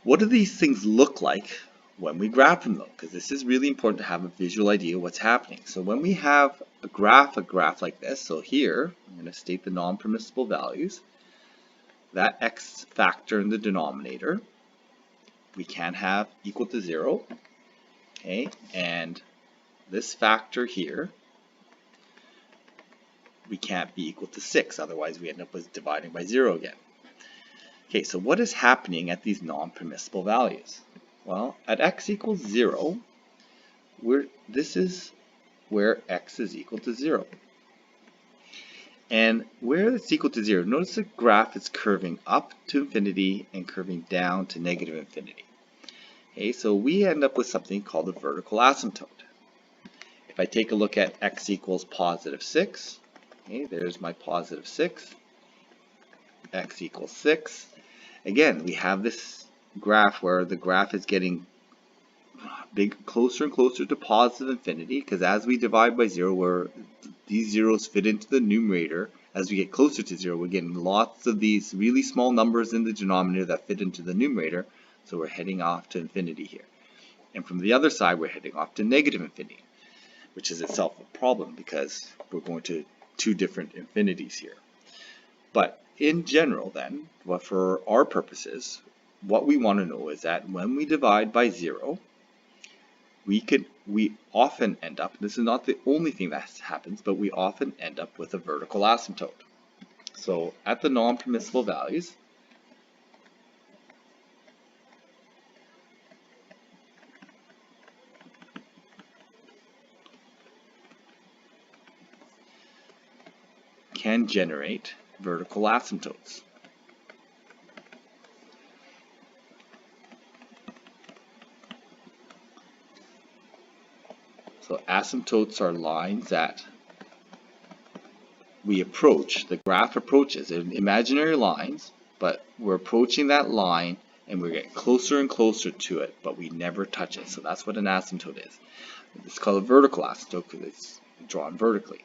what do these things look like when we graph them though? Because this is really important to have a visual idea of what's happening. So when we have a graph like this, so here I'm going to state the non-permissible values. That x factor in the denominator we can have equal to 0, okay, and this factor here we can't be equal to 6, otherwise we end up with dividing by 0 again. Okay, so what is happening at these non-permissible values? Well, at x equals 0, this is where x is equal to 0. And where it's equal to 0, notice the graph is curving up to infinity and curving down to negative infinity. Okay, so we end up with something called a vertical asymptote. If I take a look at x equals positive 6, okay, there's my positive 6, x equals 6. Again, we have this graph where the graph is getting closer and closer to positive infinity, because as we divide by 0, where these zeros fit into the numerator, as we get closer to 0, we're getting lots of these really small numbers in the denominator that fit into the numerator, so we're heading off to infinity here. And from the other side, we're heading off to negative infinity, which is itself a problem because we're going to two different infinities here. But in general then, for our purposes, what we want to know is that when we divide by 0, we often end up, this is not the only thing that happens, but we often end up with a vertical asymptote. So at the non-permissible values, can generate vertical asymptotes. So asymptotes are lines that we approach, the graph approaches, they're imaginary lines, but we're approaching that line and we're getting closer and closer to it, but we never touch it. So that's what an asymptote is. It's called a vertical asymptote because it's drawn vertically.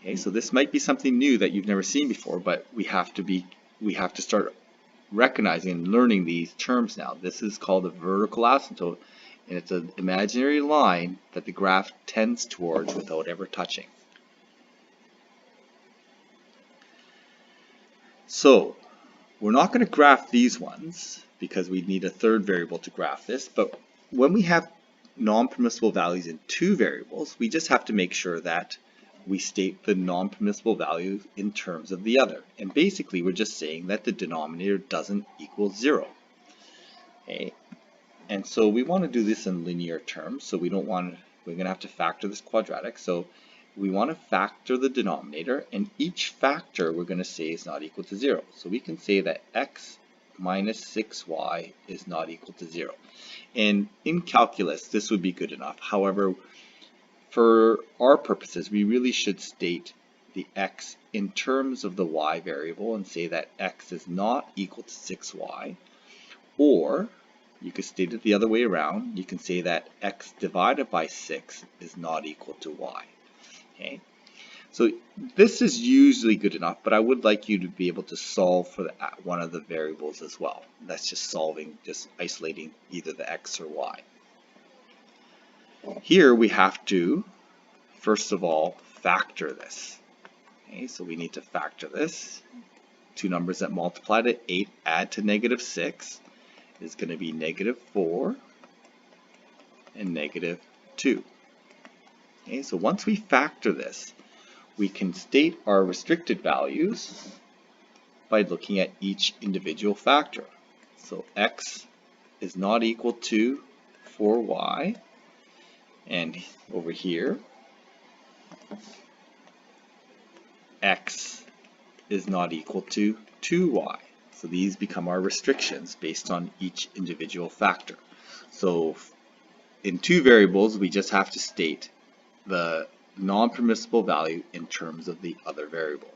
Okay, so this might be something new that you've never seen before, but we have to start recognizing and learning these terms now. This is called a vertical asymptote, and it's an imaginary line that the graph tends towards without ever touching. So we're not going to graph these ones because we need a third variable to graph this, but when we have non-permissible values in two variables, we just have to make sure that we state the non-permissible value in terms of the other. And basically we're just saying that the denominator doesn't equal 0. Okay. And so we want to do this in linear terms, so we're going to have to factor this quadratic. So we want to factor the denominator, and each factor we're going to say is not equal to 0. So we can say that x minus 6y is not equal to 0. And in calculus, this would be good enough. However, for our purposes, we really should state the x in terms of the y variable and say that x is not equal to 6y, or you could state it the other way around. You can say that x divided by 6 is not equal to y. Okay, so this is usually good enough, but I would like you to be able to solve for one of the variables as well. That's just solving, just isolating either the x or y. Here we have to, first of all, factor this. Okay, so we need to factor this. Two numbers that multiply to 8 add to negative 6 is going to be negative 4 and negative 2. Okay, so once we factor this, we can state our restricted values by looking at each individual factor. So x is not equal to 4y, and over here x is not equal to 2y. So these become our restrictions based on each individual factor. So in two variables, we just have to state the non-permissible value in terms of the other variable.